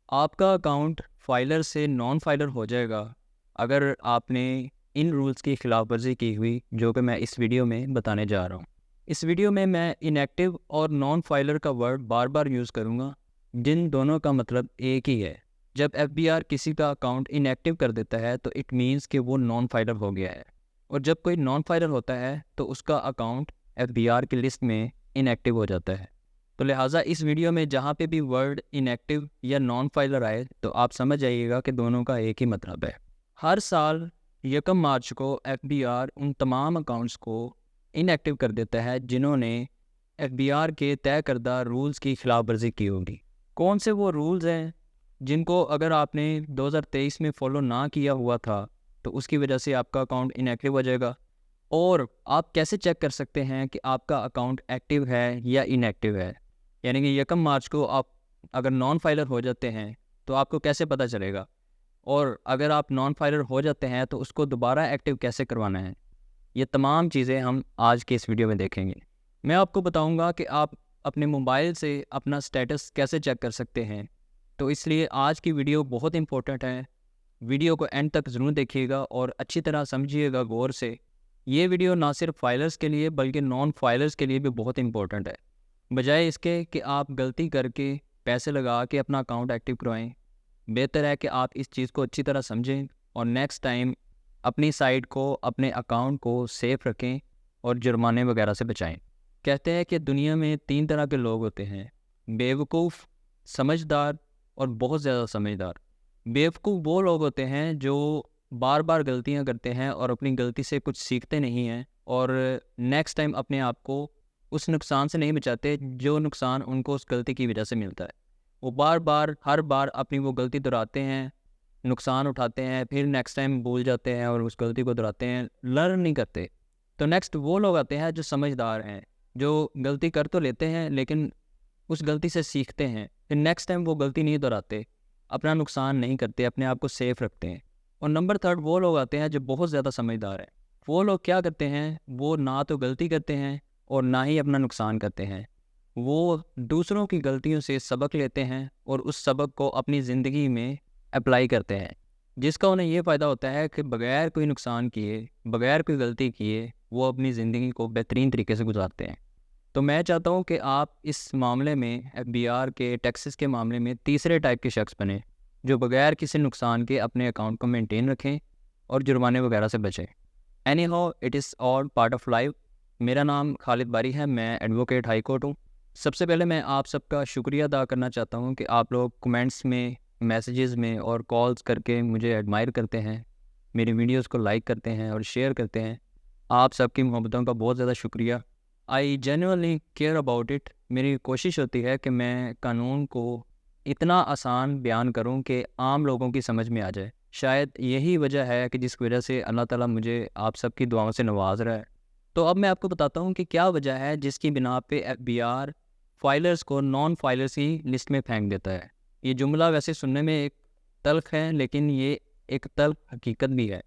आपका account filer से non filer हो जाएगा अगर आपने इन रूल्स की खिलाफवर्जी की हुई, जो कि मैं इस वीडियो में बताने जा रहा हूँ। इस वीडियो में मैं इनएक्टिव और नॉन फाइलर का वर्ड बार बार यूज़ करूँगा, जिन दोनों का मतलब एक ही है। जब एफबीआर किसी का अकाउंट इनएक्टिव कर देता है तो इट मीन्स कि वो नॉन फाइलर हो गया है, और जब कोई नॉन फाइलर होता है तो उसका अकाउंट एफबीआर की लिस्ट में इनएक्टिव हो जाता है। तो लिहाजा इस वीडियो में जहाँ पे भी वर्ड इनएक्टिव या नॉन फाइलर आए तो आप समझ जाइएगा कि दोनों का एक ही मतलब है। हर साल 1 मार्च को एफबीआर उन तमाम अकाउंट्स को इनएक्टिव कर देता है जिन्होंने एफबीआर के तय करदा रूल्स की खिलाफ वर्जी की होगी। कौन से वो रूल्स हैं जिनको अगर आपने 2023 में फॉलो ना किया हुआ था तो उसकी वजह से आपका अकाउंट इनएक्टिव हो जाएगा, और आप कैसे चेक कर सकते हैं कि आपका अकाउंट एक्टिव है या इनएक्टिव है। यानी कि 1 मार्च को आप अगर नॉन फाइलर हो जाते हैं तो आपको कैसे पता चलेगा, और अगर आप नॉन फाइलर हो जाते हैं तो उसको दोबारा एक्टिव कैसे करवाना है। ये तमाम चीज़ें हम आज के इस वीडियो में देखेंगे। मैं आपको बताऊंगा कि आप अपने मोबाइल से अपना स्टेटस कैसे चेक कर सकते हैं। तो इसलिए आज की वीडियो बहुत इंपॉर्टेंट है। वीडियो को एंड तक ज़रूर देखिएगा और अच्छी तरह समझिएगा गौर से। ये वीडियो ना सिर्फ फाइलर्स के लिए बल्कि नॉन फाइलर्स के लिए भी बहुत इंपॉर्टेंट है। बजाय इसके कि आप गलती करके पैसे लगा के अपना अकाउंट एक्टिव करवाएं, बेहतर है कि आप इस चीज़ को अच्छी तरह समझें और नेक्स्ट टाइम अपनी साइट को, अपने अकाउंट को सेफ रखें और जुर्माने वगैरह से बचाएं। कहते हैं कि दुनिया में 3 तरह के लोग होते हैं: बेवकूफ़, समझदार और बहुत ज़्यादा समझदार। बेवकूफ़ वो लोग होते हैं जो बार बार गलतियां करते हैं और अपनी गलती से कुछ सीखते नहीं हैं, और नेक्स्ट टाइम अपने आप को उस नुकसान से नहीं बचाते जो नुकसान उनको उस गलती की वजह से मिलता है। वो बार बार हर बार अपनी वो गलती दोहराते हैं, नुकसान उठाते हैं, फिर नेक्स्ट टाइम भूल जाते हैं और उस गलती को दोहराते हैं, लर्न नहीं करते। तो नेक्स्ट वो लोग आते हैं जो समझदार हैं, जो गलती कर तो लेते हैं लेकिन उस गलती से सीखते हैं, फिर नेक्स्ट टाइम वो गलती नहीं दोहराते, अपना नुकसान नहीं करते, अपने आप को सेफ रखते हैं। और नंबर थर्ड वो लोग आते हैं जो बहुत ज़्यादा समझदार हैं। वो लोग क्या करते हैं, वो ना तो गलती करते हैं और ना ही अपना नुकसान करते हैं। वो दूसरों की गलतियों से सबक लेते हैं और उस सबक को अपनी ज़िंदगी में अप्लाई करते हैं, जिसका उन्हें ये फ़ायदा होता है कि बगैर कोई नुकसान किए, बगैर कोई गलती किए वो अपनी ज़िंदगी को बेहतरीन तरीके से गुजारते हैं। तो मैं चाहता हूँ कि आप इस मामले में, एफबीआर के टैक्सेस के मामले में, तीसरे टाइप के शख्स बने जो बगैर किसी नुकसान के अपने अकाउंट को मेंटेन रखें और जुर्माने वगैरह से बचें। Any how, it is all part of life. मेरा नाम खालिद बारी है, मैं एडवोकेट हाई कोर्ट हूँ। सबसे पहले मैं आप सबका शुक्रिया अदा करना चाहता हूँ कि आप लोग कमेंट्स में, मैसेजेस में और कॉल्स करके मुझे एडमायर करते हैं, मेरी वीडियोज़ को लाइक करते हैं और शेयर करते हैं। आप सबकी मोहब्बतों का बहुत ज़्यादा शुक्रिया। I genuinely care about it. मेरी कोशिश होती है कि मैं कानून को इतना आसान बयान करूं कि आम लोगों की समझ में आ जाए। शायद यही वजह है कि जिस वजह से अल्लाह ताला मुझे आप सबकी दुआओं से नवाज रहा है। तो अब मैं आपको बताता हूं कि क्या वजह है जिसकी बिना पे एफबीआर फाइलर्स को नॉन फाइलर्स की लिस्ट में फेंक देता है। ये जुमला वैसे सुनने में एक तल्ख है, लेकिन ये एक तल्ख हकीकत भी है।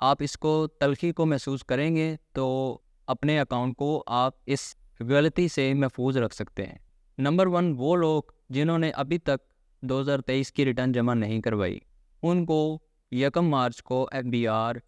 आप इसको, तलखी को महसूस करेंगे तो अपने अकाउंट को आप इस गलती से महफूज रख सकते हैं। नंबर 1, वो लोग जिन्होंने अभी तक 2023 की रिटर्न जमा नहीं करवाई, उनको 1 मार्च को एफबीआर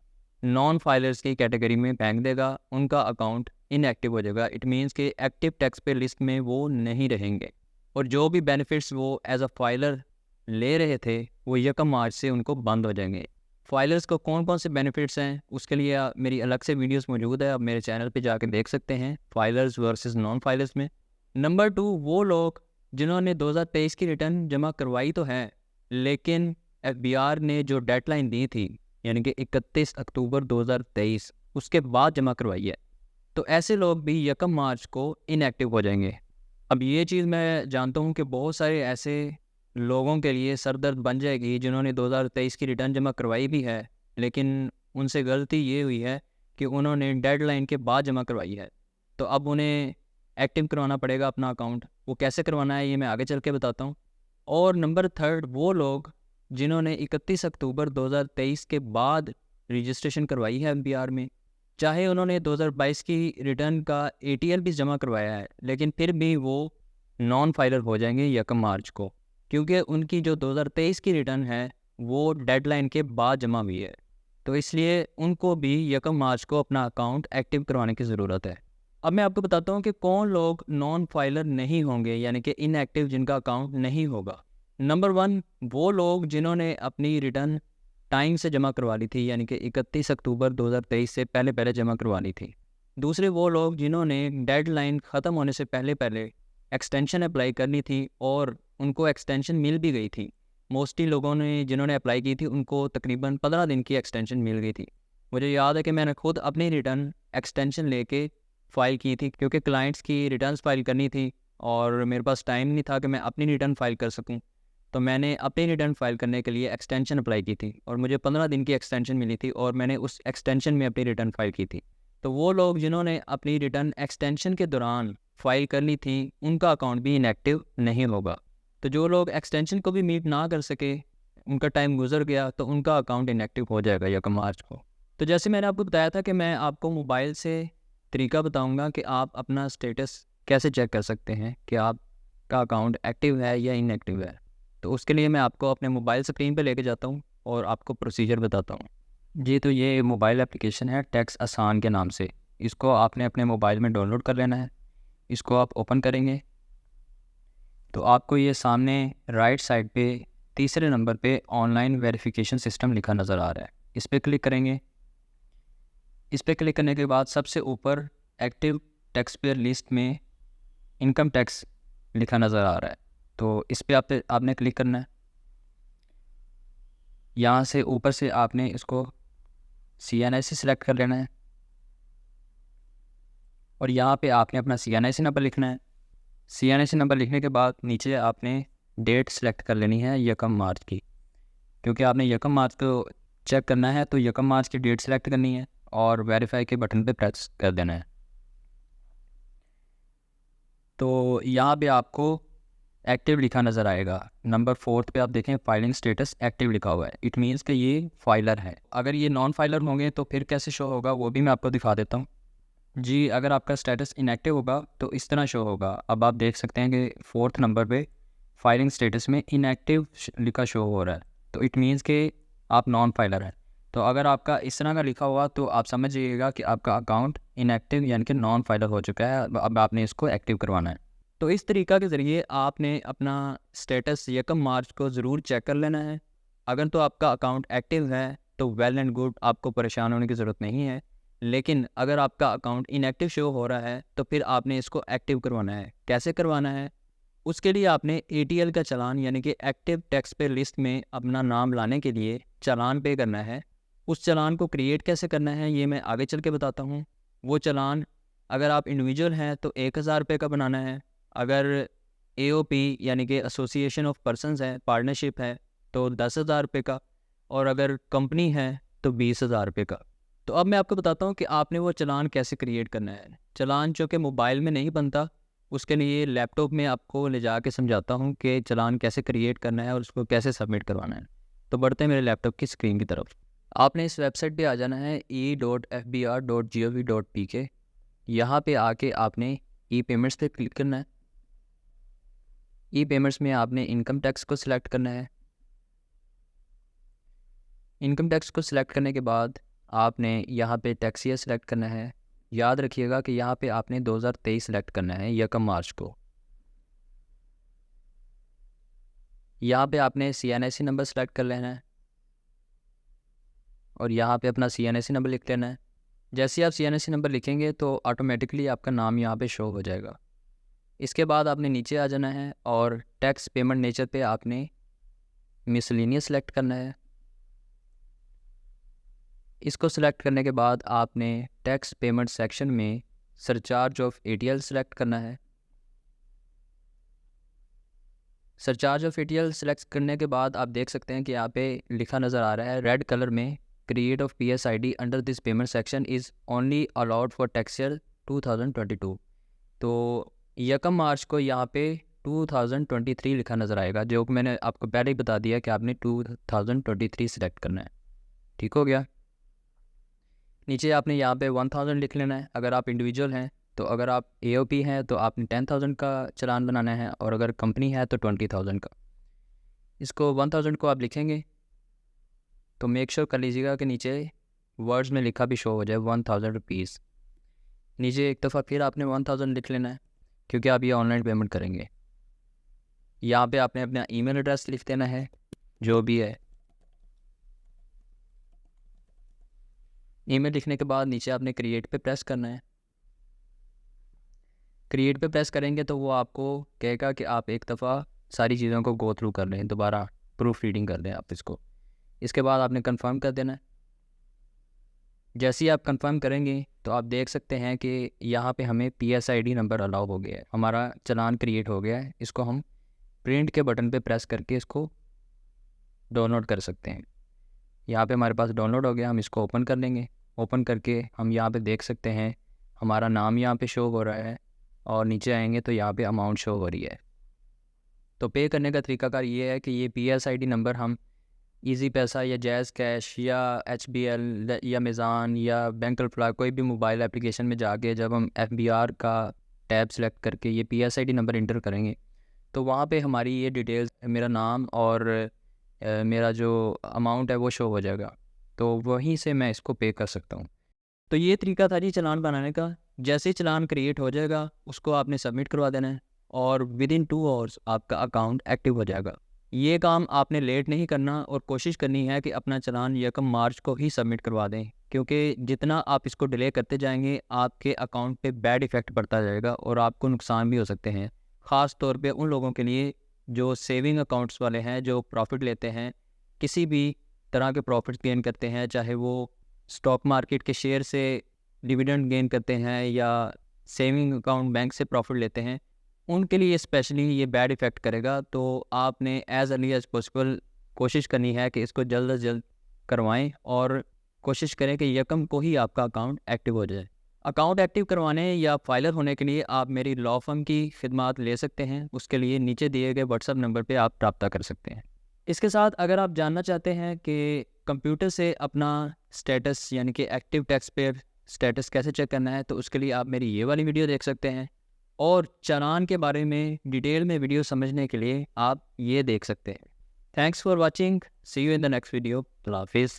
नॉन फाइलर्स की कैटेगरी में फेंक देगा। उनका अकाउंट इनएक्टिव हो जाएगा। इट मीन्स कि एक्टिव टैक्स पे लिस्ट में वो नहीं रहेंगे, और जो भी बेनिफिट्स वो एज अ फाइलर ले रहे थे वो 1 मार्च से उनको बंद हो जाएंगे। फाइलर्स को कौन कौन से बेनिफिट्स हैं उसके लिए मेरी अलग से वीडियोस मौजूद है, आप मेरे चैनल पे जाके देख सकते हैं, फाइलर्स वर्सेस नॉन फाइलर्स में। नंबर 2, वो लोग जिन्होंने 2023 की रिटर्न जमा करवाई तो है, लेकिन एफबीआर ने जो डेडलाइन दी थी, यानी कि 31 अक्टूबर 2023, उसके बाद जमा करवाई है, तो ऐसे लोग भी 1 मार्च को इनएक्टिव हो जाएंगे। अब ये चीज़ मैं जानता हूँ कि बहुत सारे ऐसे लोगों के लिए सरदर्द बन जाएगी जिन्होंने 2023 की रिटर्न जमा करवाई भी है, लेकिन उनसे गलती ये हुई है कि उन्होंने डेडलाइन के बाद जमा करवाई है। तो अब उन्हें एक्टिव करवाना पड़ेगा अपना अकाउंट। वो कैसे करवाना है ये मैं आगे चल के बताता हूँ। और नंबर 3, वो लोग जिन्होंने 31 अक्टूबर 2023 के बाद रजिस्ट्रेशन करवाई है एफबीआर में, चाहे उन्होंने 2022 की रिटर्न का एटीएल भी जमा करवाया है, लेकिन फिर भी वो नॉन फाइलर हो जाएंगे 1 मार्च को। क्योंकि उनकी जो 2023 की रिटर्न है वो डेडलाइन के बाद जमा हुई है, तो इसलिए उनको भी 1 मार्च को अपना अकाउंट एक्टिव करवाने की ज़रूरत है। अब मैं आपको बताता हूँ कि कौन लोग नॉन फाइलर नहीं होंगे, यानी कि इनएक्टिव, जिनका अकाउंट नहीं होगा। नंबर 1, वो लोग जिन्होंने अपनी रिटर्न टाइम से जमा करवा ली थी, यानी कि 31 अक्टूबर 2023 से पहले पहले जमा करवा ली थी। दूसरे वो लोग जिन्होंने डेडलाइन ख़त्म होने से पहले पहले एक्सटेंशन अप्लाई करनी थी और उनको एक्सटेंशन मिल भी गई थी। मोस्टली लोगों ने जिन्होंने अप्लाई की थी उनको तकरीबन 15 दिन की एक्सटेंशन मिल गई थी। मुझे याद है कि मैंने खुद अपनी रिटर्न एक्सटेंशन लेके फ़ाइल की थी, क्योंकि क्लाइंट्स की रिटर्न्स फाइल करनी थी और मेरे पास टाइम नहीं था कि मैं अपनी रिटर्न फाइल कर सकूं। तो मैंने अपनी रिटर्न फाइल करने के लिए एक्सटेंशन अप्लाई की थी और मुझे 15 दिन की एक्सटेंशन मिली थी और मैंने उस एक्सटेंशन में अपनी रिटर्न फाइल की थी। तो वो लोग जिन्होंने अपनी रिटर्न एक्सटेंशन के दौरान फाइल कर ली थी, उनका अकाउंट भी इनएक्टिव नहीं होगा। तो जो लोग एक्सटेंशन को भी मीट ना कर सके, उनका टाइम गुजर गया, तो उनका अकाउंट इनएक्टिव हो जाएगा 1 मार्च को। तो जैसे मैंने आपको बताया था कि मैं आपको मोबाइल से तरीका बताऊंगा कि आप अपना स्टेटस कैसे चेक कर सकते हैं कि आपका अकाउंट एक्टिव है या इनएक्टिव है। तो उसके लिए मैं आपको अपने मोबाइल स्क्रीन पर लेके जाता हूँ और आपको प्रोसीजर बताता हूँ। जी, तो ये मोबाइल एप्लीकेशन है टैक्स आसान के नाम से। इसको आपने अपने मोबाइल में डाउनलोड कर लेना है। इसको आप ओपन करेंगे तो आपको ये सामने राइट साइड पे तीसरे नंबर पे ऑनलाइन वेरिफिकेशन सिस्टम लिखा नज़र आ रहा है। इस पर क्लिक करेंगे। इस पर क्लिक करने के बाद सबसे ऊपर एक्टिव टैक्स पेयर लिस्ट में इनकम टैक्स लिखा नज़र आ रहा है, तो इस पर आपने क्लिक करना है। यहाँ से ऊपर से आपने इसको CNIC सिलेक्ट कर लेना है और यहाँ पे आपने अपना CNIC नंबर लिखना है। CNIC नंबर लिखने के बाद नीचे आपने डेट सेलेक्ट कर लेनी है 1 मार्च की, क्योंकि आपने 1 मार्च को चेक करना है, तो 1 मार्च की डेट सेलेक्ट करनी है और वेरीफाई के बटन पे प्रेस कर देना है। तो यहाँ पे आपको एक्टिव लिखा नज़र आएगा। नंबर 4 पे आप देखें फाइलिंग स्टेटस एक्टिव लिखा हुआ है। इट मीन्स कि ये फाइलर है। अगर ये नॉन फाइलर होंगे तो फिर कैसे शो होगा वो भी मैं आपको दिखा देता हूँ। जी, अगर आपका स्टेटस इनएक्टिव होगा तो इस तरह शो होगा। अब आप देख सकते हैं कि 4th नंबर पे फाइलिंग स्टेटस में इनएक्टिव लिखा शो हो रहा है, तो इट मीन्स कि आप नॉन फाइलर हैं। तो अगर आपका इस तरह का लिखा हुआ तो आप समझ जाइएगा कि आपका अकाउंट इनएक्टिव यानी कि नॉन फाइलर हो चुका है। अब आपने इसको एक्टिव करवाना है। तो इस तरीका के ज़रिए आपने अपना स्टेटस 1 मार्च को ज़रूर चेक कर लेना है। अगर तो आपका अकाउंट एक्टिव है तो वेल एंड गुड, आपको परेशान होने की ज़रूरत नहीं है। लेकिन अगर आपका अकाउंट इनएक्टिव शो हो रहा है तो फिर आपने इसको एक्टिव करवाना है। कैसे करवाना है? उसके लिए आपने ATL का चालान यानी कि एक्टिव टैक्स पे लिस्ट में अपना नाम लाने के लिए चालान पे करना है। उस चालान को क्रिएट कैसे करना है ये मैं आगे चल के बताता हूँ। वो चालान अगर आप इंडिविजुअल हैं तो 1000 रुपये का बनाना है। अगर AOP यानी कि एसोसिएशन ऑफ पर्सनस है, पार्टनरशिप है, तो 10,000 रुपये का, और अगर कंपनी है तो 20,000 रुपये का। तो अब मैं आपको बताता हूँ कि आपने वो चालान कैसे क्रिएट करना है। चालान जो कि मोबाइल में नहीं बनता, उसके लिए लैपटॉप में आपको ले जा के समझाता हूँ कि चालान कैसे क्रिएट करना है और उसको कैसे सबमिट करवाना है। तो बढ़ते हैं मेरे लैपटॉप की स्क्रीन की तरफ। आपने इस वेबसाइट पे आ जाना है e.fbr.gov.pk। यहाँ पे आके आपने ई-पेमेंट्स पे क्लिक करना है। ई-पेमेंट्स में आपने इनकम टैक्स को सिलेक्ट करना है। इनकम टैक्स को सिलेक्ट करने के बाद आपने यहाँ पे टैक्स ईयर सिलेक्ट करना है। याद रखिएगा कि यहाँ पे आपने 2023 सिलेक्ट करना है 1 मार्च को। यहाँ पे आपने CNIC नंबर सेलेक्ट कर लेना है और यहाँ पे अपना CNIC नंबर लिख लेना है। जैसे आप CNIC नंबर लिखेंगे तो ऑटोमेटिकली आपका नाम यहाँ पे शो हो जाएगा। इसके बाद आपने नीचे आ जाना है और टैक्स पेमेंट नेचर पे आपने मिसलेनियस सेलेक्ट करना है। इसको सिलेक्ट करने के बाद आपने टैक्स पेमेंट सेक्शन में सरचार्ज ऑफ ATL सेलेक्ट करना है। सरचार्ज ऑफ ATL सेलेक्ट करने के बाद आप देख सकते हैं कि यहाँ पे लिखा नज़र आ रहा है रेड कलर में, create of PSID under this payment section is only allowed for tax year 2022। तो 1 मार्च को यहाँ पे 2023 लिखा नज़र आएगा, जो कि मैंने आपको पहले ही बता दिया कि आपने 2023 सिलेक्ट करना है। ठीक हो गया। नीचे आपने यहाँ पे 1000 लिख लेना है अगर आप इंडिविजुअल हैं। तो अगर आप AOP हैं तो आपने 10,000 का चालान बनाना है और अगर कंपनी है तो 20,000 का। इसको 1000 को आप लिखेंगे तो मेक श्योर कर लीजिएगा कि नीचे वर्ड्स में लिखा भी शो हो जाए 1000 रुपीज़। नीचे एक दफ़ा फिर आपने 1000 लिख लेना है क्योंकि आप ये ऑनलाइन पेमेंट करेंगे। यहाँ पे आपने अपना ईमेल एड्रेस लिख देना है जो भी है। ईमेल लिखने के बाद नीचे आपने क्रिएट पे प्रेस करना है। क्रिएट पे प्रेस करेंगे तो वो आपको कहेगा कि आप एक दफ़ा सारी चीज़ों को गो थ्रू कर लें, दोबारा प्रूफ रीडिंग कर लें आप इसको। इसके बाद आपने कंफर्म कर देना है। जैसे ही आप कंफर्म करेंगे तो आप देख सकते हैं कि यहाँ पे हमें PSID नंबर अलाउ हो गया है, हमारा चालान क्रिएट हो गया है। इसको हम प्रिंट के बटन पे प्रेस करके इसको डाउनलोड कर सकते हैं। यहाँ पे हमारे पास डाउनलोड हो गया, हम इसको ओपन कर लेंगे। ओपन करके हम यहाँ पे देख सकते हैं हमारा नाम यहाँ पे शो हो रहा है और नीचे आएंगे तो यहाँ पे अमाउंट शो हो रही है। तो पे करने का तरीकाकार ये है कि ये PSID नंबर हम इजी पैसा या जैज़ कैश या HBL या मीज़ान या बैंक अल्फ्ला कोई भी मोबाइल एप्लीकेशन में जाके जब हम FBR का टैब सेलेक्ट करके ये PSID नंबर इंटर करेंगे तो वहाँ पे हमारी ये डिटेल्स, मेरा नाम और मेरा जो अमाउंट है वो शो हो जाएगा। तो वहीं से मैं इसको पे कर सकता हूँ। तो ये तरीका था जी चालान बनाने का। जैसे ही चालान क्रिएट हो जाएगा उसको आपने सबमिट करवा देना है और विदिन 2 आवर्स आपका अकाउंट एक्टिव हो जाएगा। ये काम आपने लेट नहीं करना और कोशिश करनी है कि अपना चालान 1 मार्च को ही सबमिट करवा दें, क्योंकि जितना आप इसको डिले करते जाएंगे आपके अकाउंट पे बैड इफ़ेक्ट पड़ता जाएगा और आपको नुकसान भी हो सकते हैं। ख़ास तौर पे उन लोगों के लिए जो सेविंग अकाउंट्स वाले हैं, जो प्रॉफिट लेते हैं, किसी भी तरह के प्रॉफिट गेन करते हैं, चाहे वो स्टॉक मार्केट के शेयर से डिविडेंड गेन करते हैं या सेविंग अकाउंट बैंक से प्रॉफिट लेते हैं, उनके लिए स्पेशली ये बैड इफ़ेक्ट करेगा। तो आपने एज़ अर्ली एज़ पॉसिबल कोशिश करनी है कि इसको जल्द से जल्द करवाएं और कोशिश करें कि यकम को ही आपका अकाउंट एक्टिव हो जाए। अकाउंट एक्टिव करवाने या फाइलर होने के लिए आप मेरी लॉ फर्म की खिदमात ले सकते हैं। उसके लिए नीचे दिए गए व्हाट्सएप नंबर पे आप रब्ता कर सकते हैं। इसके साथ अगर आप जानना चाहते हैं कि कंप्यूटर से अपना स्टेटस यानी कि एक्टिव टैक्स पेयर स्टेटस कैसे चेक करना है, तो उसके लिए आप मेरी ये वाली वीडियो देख सकते हैं और चालान के बारे में डिटेल में वीडियो समझने के लिए आप ये देख सकते हैं। Thanks for watching, see you in the next video. Allah हाफिज़।